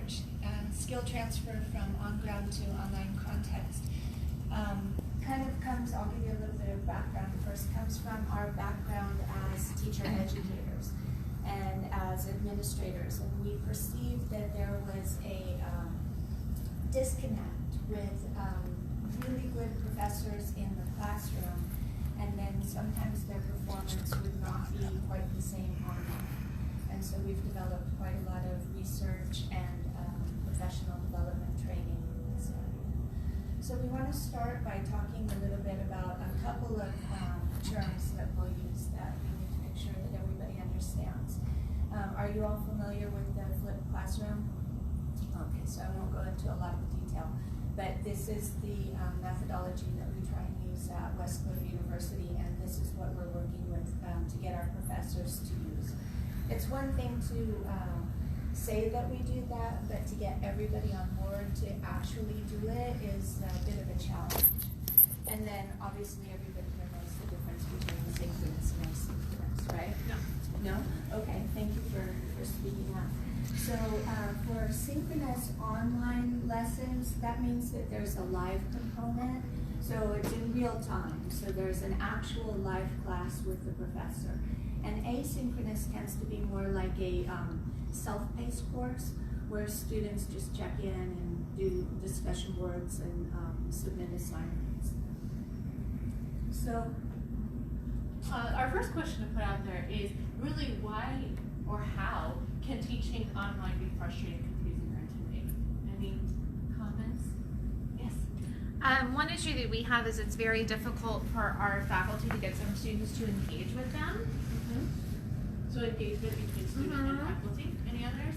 research, skill transfer from on-ground to online context, kind of comes, I'll give you a little bit of background first, comes from our background as teacher educators and as administrators, and we perceived that there was a disconnect with really good professors in the classroom, and then sometimes their performance would not be quite the same online. And so we've developed quite a lot of research and professional development training in this area. So we want to start by talking a little bit about a couple of terms that we'll use that we need to make sure that everybody understands. Are you all familiar with the flipped classroom? Okay, so I won't go into a lot of detail, but this is the methodology that we try and use at Westcliff University, and this is what we're working with to get our professors to use. It's one thing to say that we do that, but to get everybody on board to actually do it is a bit of a challenge. And then obviously everybody here knows the difference between synchronous and asynchronous, right? No? Okay, thank you for speaking up. So for synchronous online lessons, that means that there's a live component. So it's in real time. So there's an actual live class with the professor. And asynchronous tends to be more like a self-paced course where students just check in and do discussion boards and submit assignments. So our first question to put out there is really why or how can teaching online be frustrating, confusing, or intimidating? Any comments? Yes? One issue that we have is it's very difficult for our faculty to get some students to engage with them. So engagement between student and faculty. Any others?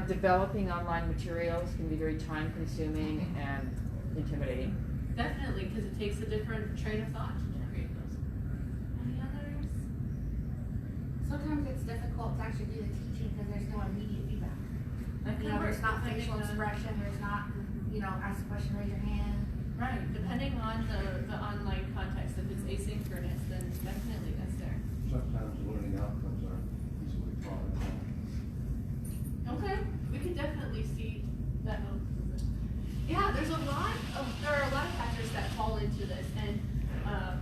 Developing online materials can be very time consuming and intimidating. Definitely, because it takes a different train of thought to generate those. Any others? Sometimes it's difficult to actually do the teaching because there's no immediate feedback. There's not facial expression, there's not, ask a question, raise your hand. Right, depending on the online context, if it's asynchronous, then definitely that's there. Sometimes the learning outcomes aren't easily taught at home. Okay, we can definitely see that. Yeah, there are a lot of factors that fall into this, and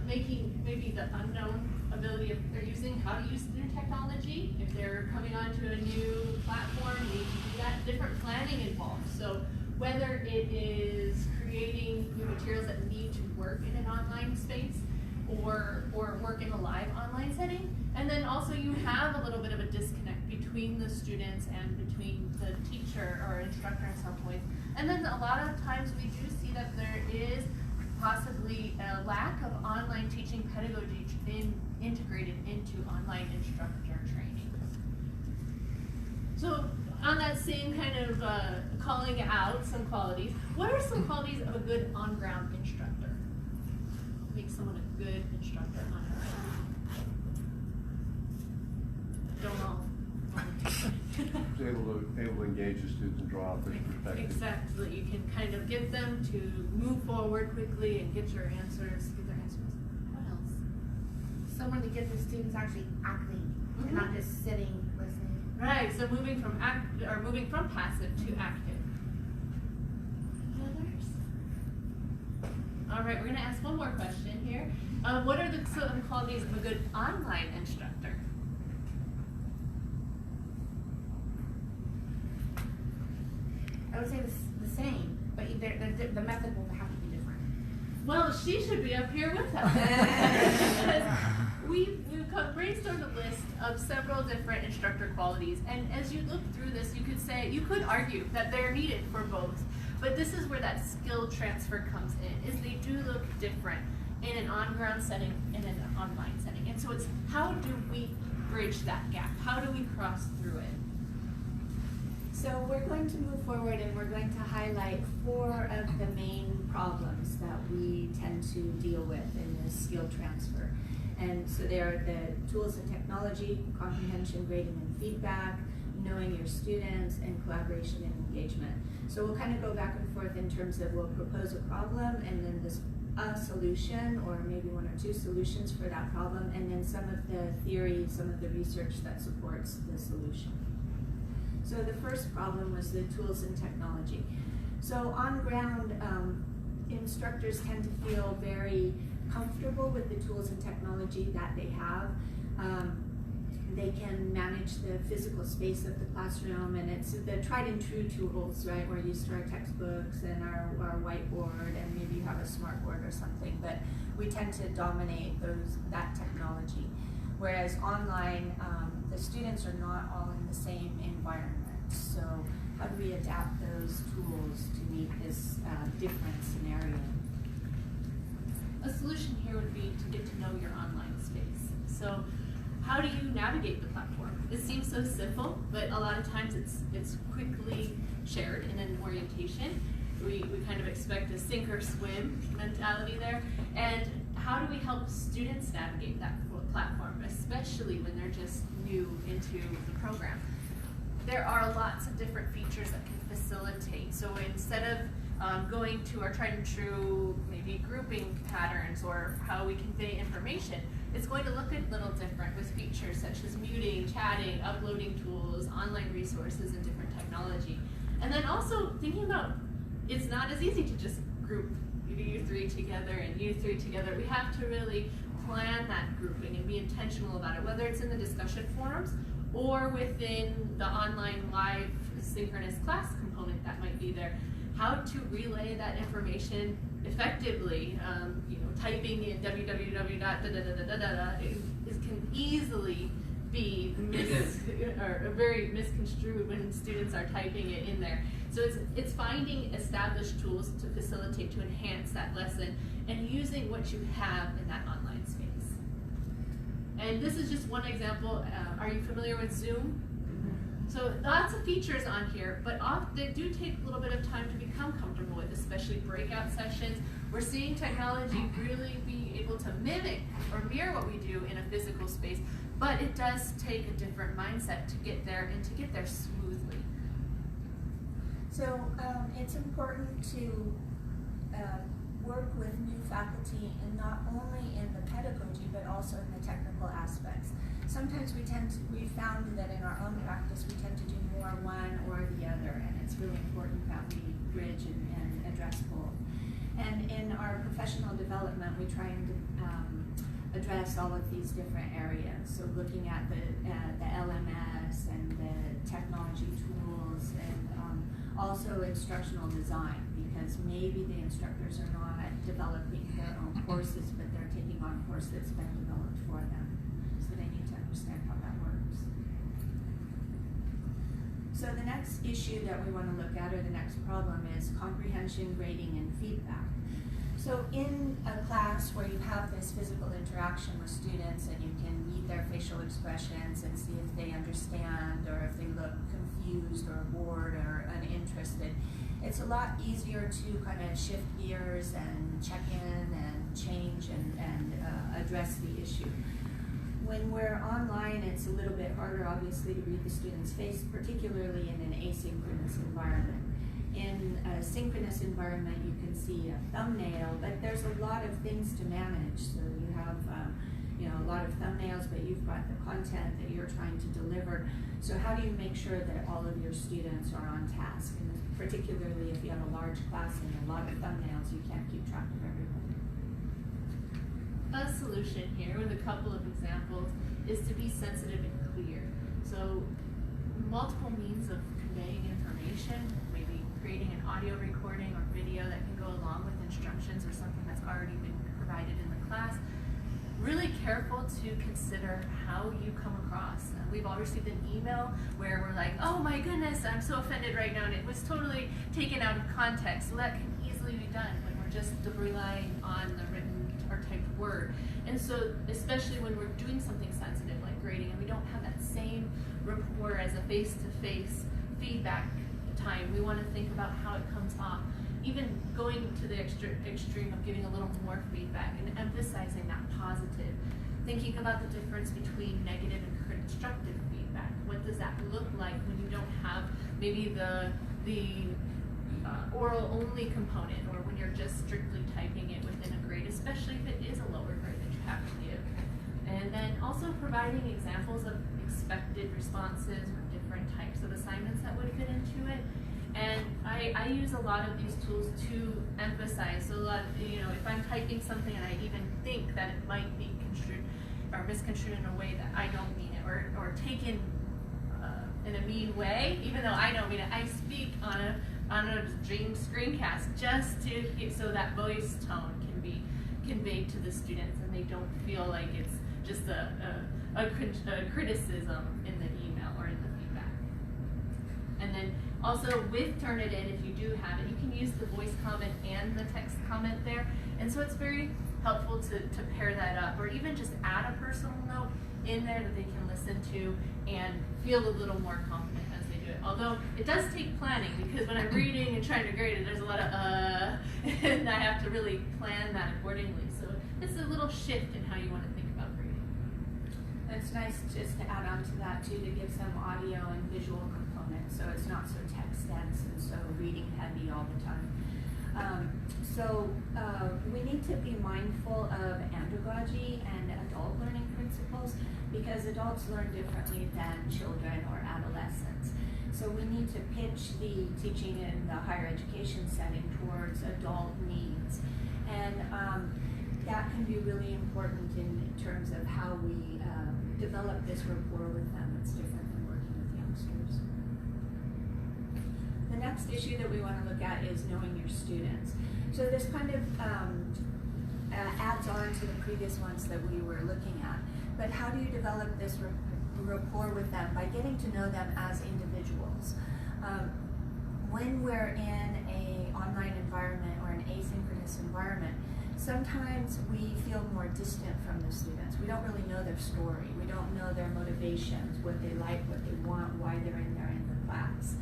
making maybe the unknown ability of they're using how to use new technology. If they're coming onto a new platform, they need to do that. Different planning involved. So whether it is creating new materials that need to work in an online space or work in a live online setting, and then also you have a little bit of a disconnect between the students and between the teacher or instructor in some ways. And then a lot of times we do see that there is possibly a lack of online teaching pedagogy integrated into online instructor training. So on that same kind of calling out some qualities, what are some qualities of a good on-ground instructor? Make someone a good instructor on ground. Don't all. Able to engage the students and draw out their perspective. Exactly. You can kind of get them to move forward quickly and get their answers. What else? Someone to get the students actually acting, and not just sitting, listening. Right. So moving from passive to active. Others? All right. We're going to ask one more question here. What are some qualities of a good online instructor? I would say the same, but the method will have to be different. Well, she should be up here with us. We've brainstormed a list of several different instructor qualities, and as you look through this, you could argue that they're needed for both. But this is where that skill transfer comes in, is they do look different in an on-ground setting and in an online setting. And so it's how do we bridge that gap? How do we cross through it? So we're going to move forward and we're going to highlight 4 of the main problems that we tend to deal with in this skill transfer. And so they are the tools and technology, comprehension, grading and feedback, knowing your students, and collaboration and engagement. So we'll kind of go back and forth in terms of we'll propose a problem and then a solution, or maybe 1 or 2 solutions for that problem, and then some of the theory, some of the research that supports the solution. So So the first problem was the tools and technology. So on ground, instructors tend to feel very comfortable with the tools and technology that they have. They can manage the physical space of the classroom, and it's the tried and true tools, right? We're used to our textbooks and our whiteboard, and maybe you have a smartboard or something, but we tend to dominate that technology. Whereas online, the students are not all in the same environment. So how do we adapt those tools to meet this different scenario? A solution here would be to get to know your online space. So how do you navigate the platform? It seems so simple, but a lot of times it's quickly shared in an orientation. We kind of expect a sink or swim mentality there. And how do we help students navigate that platform, especially when they're just new into the program? There are lots of different features that can facilitate. So instead of going to our tried and true maybe grouping patterns or how we convey information, it's going to look a little different with features such as muting, chatting, uploading tools, online resources, and different technology. And then also thinking about it's not as easy to just group you three together and you three together. We have to really plan that grouping and be intentional about it, whether it's in the discussion forums or within the online live synchronous class component that might be there. How to relay that information effectively, typing in can easily be very misconstrued when students are typing it in there. So it's finding established tools to facilitate, to enhance that lesson, and using what you have in that online space. And this is just one example. Are you familiar with Zoom? So lots of features on here, but they do take a little bit of time to become comfortable with, especially breakout sessions. We're seeing technology really be able to mimic or mirror what we do in a physical space, but it does take a different mindset to get there and to get there smoothly. So it's important to work with new faculty, and not only in the pedagogy, but also in the technical aspects. Sometimes we found that in our own practice, we tend to do more one or the other, and it's really important that we bridge and address both. And in our professional development, we try and address all of these different areas. So looking at the LMS and the technology tools, and also instructional design, because maybe the instructors are not developing their own courses, but they're taking on a course that's been developed for them. So they need to understand how that works. So the next issue that we want to look at, or the next problem, is comprehension, grading, and feedback. So in a class where you have this physical interaction with students, and you can read their facial expressions and see if they understand or if they look confused or bored or uninterested, it's a lot easier to kind of shift gears and check in and change and address the issue. When we're online, it's a little bit harder, obviously, to read the student's face, particularly in an asynchronous environment. In a synchronous environment, you can see a thumbnail, but there's a lot of things to manage. So you have a lot of thumbnails, but you've got the content that you're trying to deliver. So how do you make sure that all of your students are on task? And particularly if you have a large class and a lot of thumbnails, you can't keep track of everybody. A solution here with a couple of examples is to be sensitive and clear. So multiple means of conveying information, maybe creating an audio recording or video that can go along with instructions or something that's already been provided in the class. Really careful to consider how you come across. We've all received an email where we're like, oh my goodness, I'm so offended right now, and it was totally taken out of context. So that can easily be done when we're just relying on the written or typed word. And so especially when we're doing something sensitive like grading, and we don't have that same rapport as a face-to-face feedback time, we want to think about how it comes off. Even going to the extreme of giving a little more feedback and emphasizing that positive. Thinking about the difference between negative and constructive feedback. What does that look like when you don't have maybe the oral only component, or when you're just strictly typing it within a grade, especially if it is a lower grade that you have to give. And then also providing examples of expected responses or different types of assignments that it. And I use a lot of these tools to emphasize. So a lot, if I'm typing something and I even think that it might be construed or misconstrued in a way that I don't mean it, or taken in a mean way, even though I don't mean it, I speak on a dream screencast just so that voice tone can be conveyed to the students, and they don't feel like it's just a criticism in the email or in the feedback. And then also with Turnitin, if you do have it, you can use the voice comment and the text comment there. And so it's very helpful to pair that up, or even just add a personal note in there that they can listen to and feel a little more confident as they do it. Although it does take planning, because when I'm reading and trying to grade it, there's a lot of and I have to really plan that accordingly. So it's a little shift in how you want to think about grading. It's nice just to add on to that too, to give some audio and visual components, so it's not so text dense and so reading heavy all the time. We need to be mindful of andragogy and adult learning principles, because adults learn differently than children or adolescents. So we need to pitch the teaching in the higher education setting towards adult needs. And that can be really important in terms of how we develop this rapport with them. It's different than working with youngsters. The next issue that we want to look at is knowing your students. So this kind of adds on to the previous ones that we were looking at. But how do you develop this rapport with them? By getting to know them as individuals. When we're in an online environment or an asynchronous environment, sometimes we feel more distant from the students. We don't really know their story. We don't know their motivations, what they like, what they want, why they're in there in the class.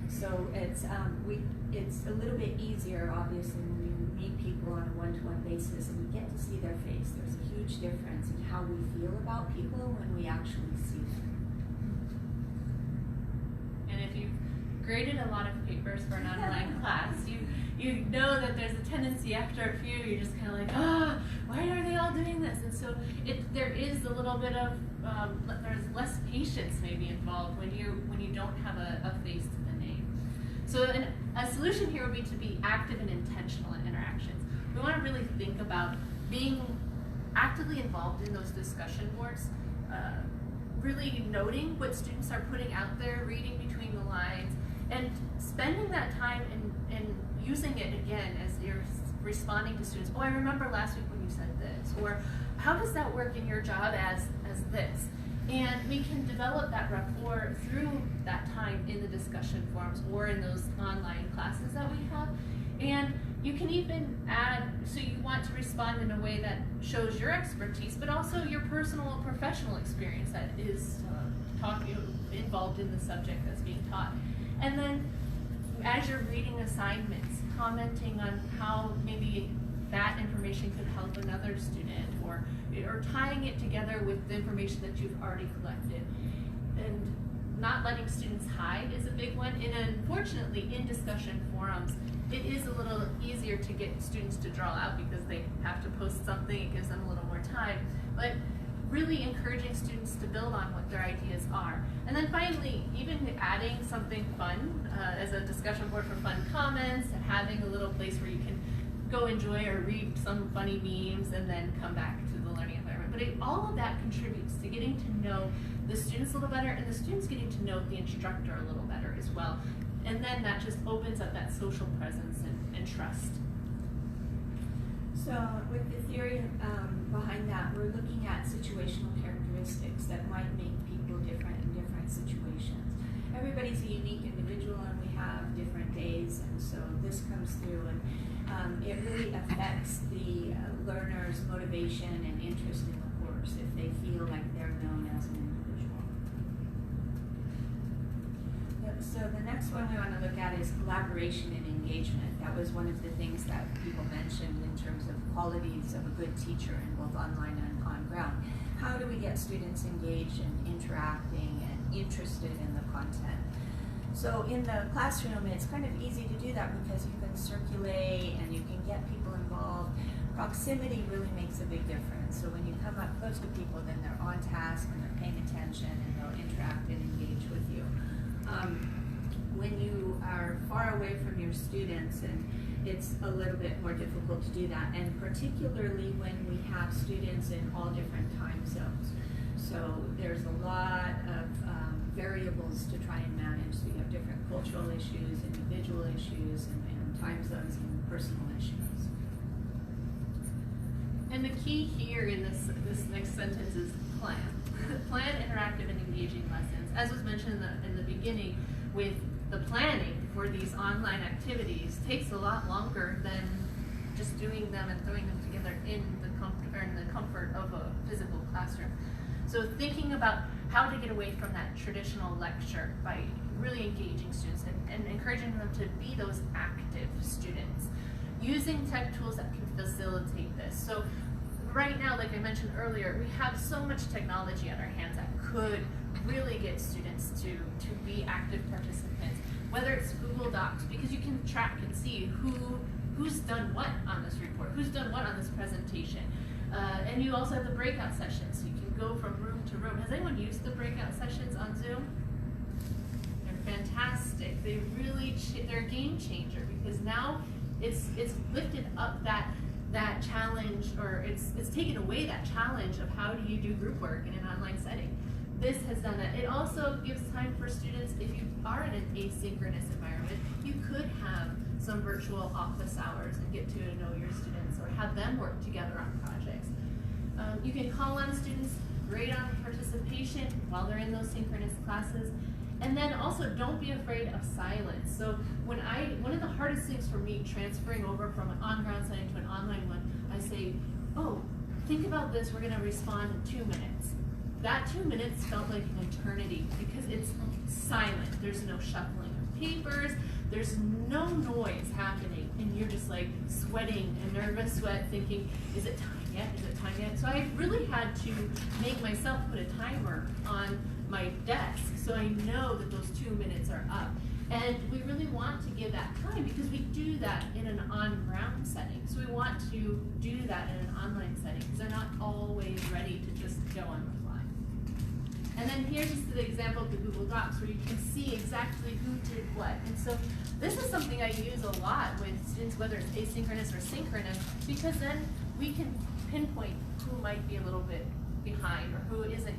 So it's a little bit easier, obviously, when we meet people on a one-to-one basis and we get to see their face. There's a huge difference in how we feel about people when we actually see them. And if you've graded a lot of papers for an online class, you know that there's a tendency after a few, you're just kind of like, why are they all doing this? And so there is a little bit of there's less patience maybe involved when you don't have a face to the name. So a solution here would be to be active and intentional in interactions. We want to really think about being actively involved in those discussion boards, really noting what students are putting out there, reading between the lines, and spending that time and using it again as you're responding to students. Oh, I remember last week when you said this, or how does that work in your job as this? And we can develop that rapport through that time in the discussion forums or in those online classes that we have. And you can even add, so you want to respond in a way that shows your expertise, but also your personal and professional experience that is involved in the subject that's being taught. And then as you're reading assignments, commenting on how maybe that information could help another student, or tying it together with the information that you've already collected. And not letting students hide is a big one. And unfortunately, in discussion forums, it is a little easier to get students to draw out because they have to post something. It gives them a little more time. But really encouraging students to build on what their ideas are. And then finally, even adding something fun as a discussion board for fun comments, and having a little place where you can go enjoy or read some funny memes and then come back to the learning environment. But all of that contributes to getting to know the students a little better, and the students getting to know the instructor a little better as well. And then that just opens up that social presence and trust. So with the theory behind that, we're looking at situational characteristics that might make people different in different situations. Everybody's a unique individual, and we have different days, and so this comes through, and it really affects the learner's motivation and interest in the course if they feel like they're known as an individual. So the next one we want to look at is collaboration and engagement. That was one of the things that people mentioned in terms of qualities of a good teacher in both online and on ground. How do we get students engaged and interacting and interested in the content? So in the classroom, it's kind of easy to do that because you can circulate and you can get people involved. Proximity really makes a big difference. So when you come up close to people, then they're on task and they're paying attention and they'll interact and engage with you. When you you're far away from your students, and it's a little bit more difficult to do that, and particularly when we have students in all different time zones. So there's a lot of variables to try and manage. So you have different cultural issues, individual issues, and time zones and personal issues. And the key here in this next sentence is plan. Plan interactive and engaging lessons. As was mentioned in the beginning, with the planning for these online activities takes a lot longer than just doing them and throwing them together in the comfort of a physical classroom. So thinking about how to get away from that traditional lecture by really engaging students and encouraging them to be those active students. Using tech tools that can facilitate this. So right now, like I mentioned earlier, we have so much technology on our hands that could really get students to be active participants. Whether it's Google Docs, because you can track and see who's done what on this report, who's done what on this presentation. And you also have the breakout sessions, so you can go from room to room. Has anyone used the breakout sessions on Zoom? They're fantastic. They're a game changer, because now it's lifted up that challenge, or it's taken away that challenge of how do you do group work in an online setting. This has done that. It also gives time for students, if you are in an asynchronous environment, you could have some virtual office hours and get to know your students, or have them work together on projects. You can call on students, grade on participation while they're in those synchronous classes. And then also, don't be afraid of silence. So one of the hardest things for me transferring over from an on-ground setting to an online one, I say, oh, think about this, we're gonna respond in 2 minutes. That 2 minutes felt like an eternity, because it's silent. There's no shuffling of papers, there's no noise happening, and you're just like sweating, a nervous sweat, thinking, is it time yet? Is it time yet? So I really had to make myself put a timer on my desk, so I know that those 2 minutes are up. And we really want to give that time, because we do that in an on-ground setting. So we want to do that in an online setting, because they're not always ready to just go on the fly. And then here's just the example of the Google Docs, where you can see exactly who did what. And so this is something I use a lot with students, whether it's asynchronous or synchronous, because then we can pinpoint who might be a little bit behind, or who isn't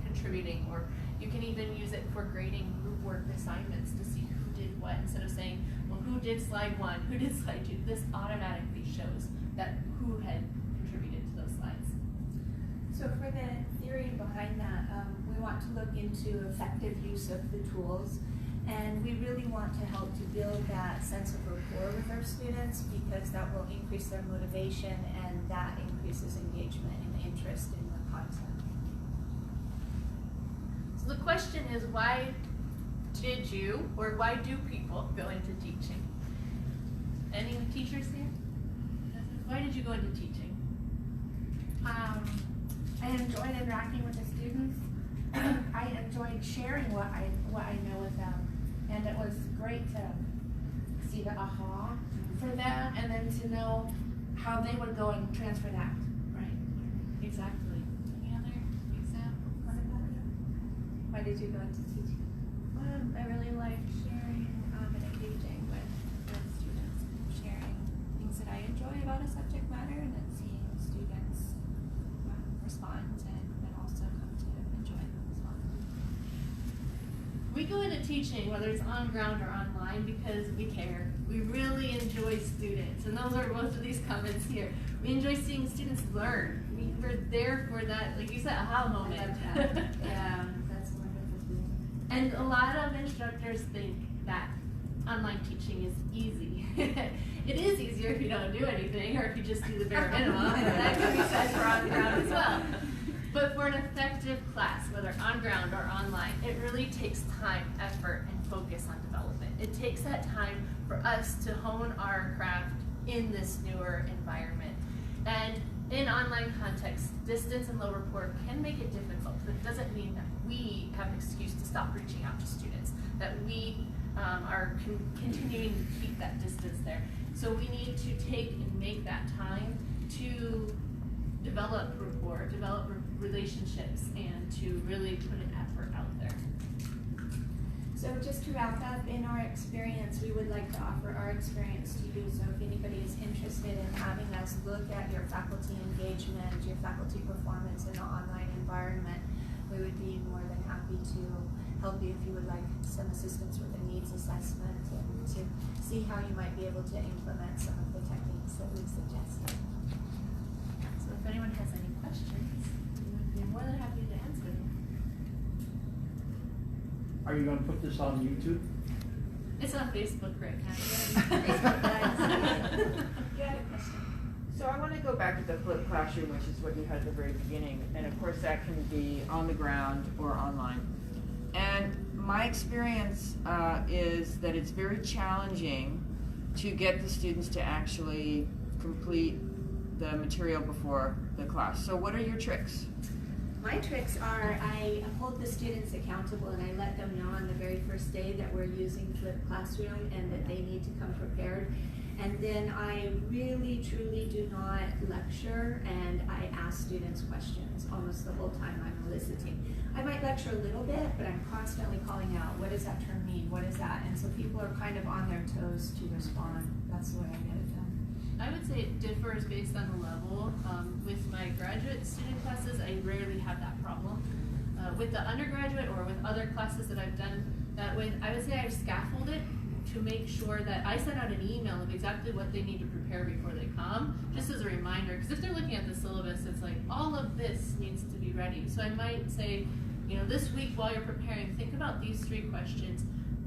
contributing, or you can even use it for grading group work assignments to see who did what, instead of saying, well, who did slide 1, who did slide 2. This automatically shows that who had contributed to those slides. So for the theory behind that, we want to look into effective use of the tools, and we really want to help to build that sense of rapport with our students, because that will increase their motivation, and that increases engagement and interest in the content. So the question is, why did you, or why do people go into teaching? Any teachers here? Why did you go into teaching? I enjoyed interacting with the students. I enjoyed sharing what I know with them, and it was great to see the aha for them, and then to know how they would go and transfer that. Right, exactly. Any other example? Why did you go into teaching? I really liked sharing and engaging with students, sharing things that I enjoy about a subject matter, and then seeing students respond and also come to enjoy them as well. We go into teaching, whether it's on ground or online, because we care. We really enjoy students, and those are most of these comments here. We enjoy seeing students learn. We're there for that, like you said, aha moment. Yeah, that's a wonderful thing. And a lot of instructors think that online teaching is easy. It is easier if you don't do anything, or if you just do the bare minimum. That can be said for on ground as well. But for an effective class, whether on ground or online, it really takes time, effort, and focus on development. It takes that time for us to hone our craft in this newer environment. And in online context, distance and low rapport can make it difficult, but it doesn't mean that we have an excuse to stop reaching out to students, that we are continuing to keep that distance there. So we need to take and make that time to develop rapport, develop relationships, and to really put an effort out there. So just to wrap up, in our experience, we would like to offer our experience to you. So if anybody is interested in having us look at your faculty engagement, your faculty performance in the online environment, we would be more than happy to help you if you would like some assistance with a needs assessment and to see how you might be able to implement some of the techniques that we've suggested. So if anyone has any questions, we would be more than happy to answer them. Are you gonna put this on YouTube? It's on Facebook right now. Facebook Live. You had a question. So I want to go back to the flipped classroom, which is what you had at the very beginning, and of course that can be on the ground or online. And my experience is that it's very challenging to get the students to actually complete the material before the class. So what are your tricks? My tricks are I hold the students accountable and I let them know on the very first day that we're using flipped classroom and that they need to come prepared. And then I really, truly do not lecture, and I ask students questions almost the whole time I'm eliciting. I might lecture a little bit, but I'm constantly calling out, what does that term mean? What is that? And so people are kind of on their toes to respond. That's the way I get it done. I would say it differs based on the level. With my graduate student classes, I rarely have that problem. With the undergraduate or with other classes that I've done that with, I would say I've scaffolded to make sure that I send out an email of exactly what they need to prepare before they come, just as a reminder, because if they're looking at the syllabus, it's like, all of this needs to be ready. So I might say, you know, this week while you're preparing, think about these 3 questions,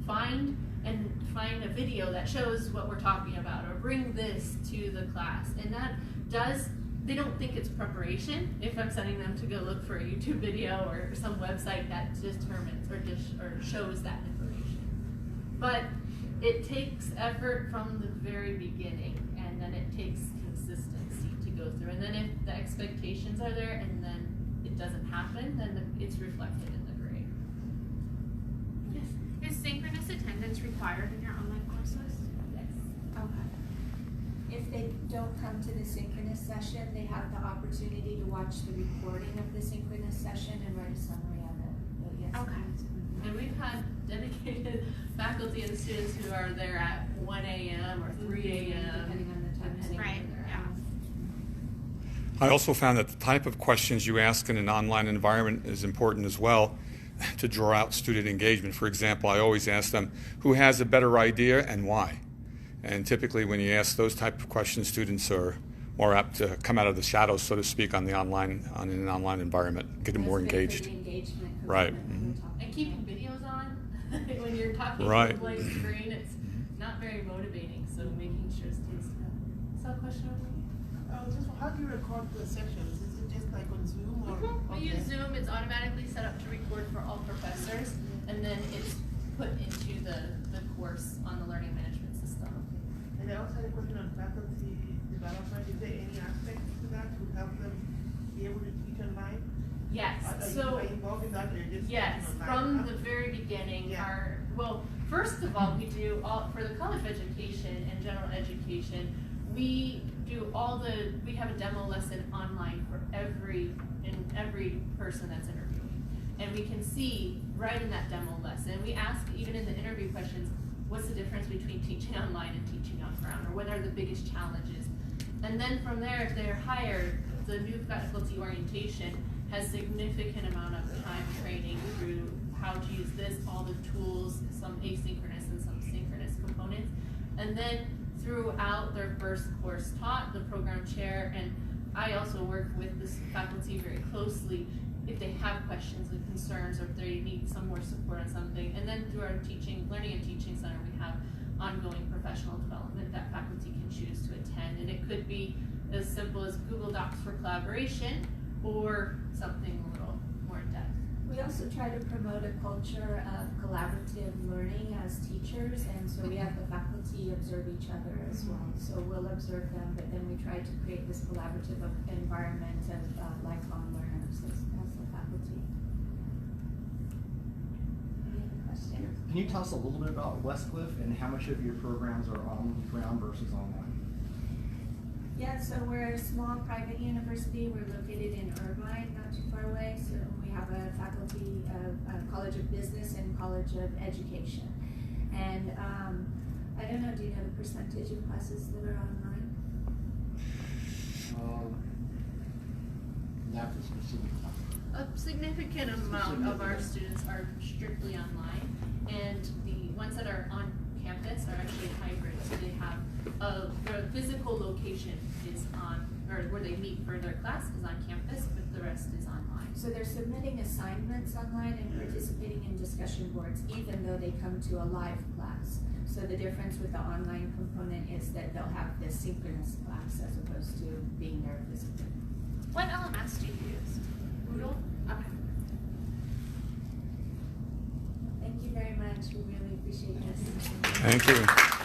find a video that shows what we're talking about, or bring this to the class. And that does, they don't think it's preparation if I'm sending them to go look for a YouTube video or some website that determines or shows that information. But it takes effort from the very beginning, and then it takes consistency to go through. And then if the expectations are there and then it doesn't happen, then it's reflected in the grade. Yes. Is synchronous attendance required in your online courses? Yes. Okay. If they don't come to the synchronous session, they have the opportunity to watch the recording of the synchronous session and write a summary of it. But yes. Okay. And we've had dedicated faculty and students who are there at 1 a.m. or 3 a.m. Depending on the time. depending Right, on where they're yeah. at. I also found that the type of questions you ask in an online environment is important as well to draw out student engagement. For example, I always ask them, who has a better idea and why? And typically when you ask those type of questions, students are more apt to come out of the shadows, so to speak, on an online environment, get them more engaged. The engagement Right. component Mm-hmm. And keeping videos on when you're talking Right. to a blank screen, it's not very motivating. So making sure students know. So a question over here? Just how do you record the sessions? Is it just like on Zoom or? We use Zoom. It's automatically set up to record for all professors, and then it's put into the course on the learning management system. And I also had a question on faculty development. Is there any aspect to that to help them be able to teach online? Yes. Are So you involved in that, or you're just yes, teaching online? from the very beginning, Yeah. first of all, we do all for the college education and general education. We have a demo lesson online for every person that's interviewing, and we can see right in that demo lesson. We ask even in the interview questions, what's the difference between teaching online and teaching on ground, or what are the biggest challenges? And then from there, if they're hired, the new faculty orientation has significant amount of time training through how to use this, all the tools, some asynchronous and some synchronous components. And then throughout their first course taught, the program chair, and I also work with this faculty very closely if they have questions and concerns, or if they need some more support on something. And then through our learning and teaching center, we have ongoing professional development that faculty can choose to attend. And it could be as simple as Google Docs for collaboration, or something a little more in depth. We also try to promote a culture of collaborative learning as teachers, and so we have the faculty observe each other as well. So we'll observe them, but then we try to create this collaborative environment of lifelong learners as the faculty. Any other questions? Can you tell us a little bit about Westcliff and how much of your programs are on the ground versus online? Yeah, so we're a small private university. We're located in Irvine, not too far away. So we have a faculty of College of Business and College of Education. And I don't know, do you know the percentage of classes that are online? Not the specific time. A significant amount of our students are strictly online, and the ones that are on campus are actually hybrid. So they have their physical location is on, or where they meet for their class is on campus, but the rest is online. So they're submitting assignments online and participating in discussion boards, even though they come to a live class. So the difference with the online component is that they'll have this synchronous class as opposed to being there physically. What LMS do you use? Moodle? Okay. Thank you very much. We really appreciate this. Thank you.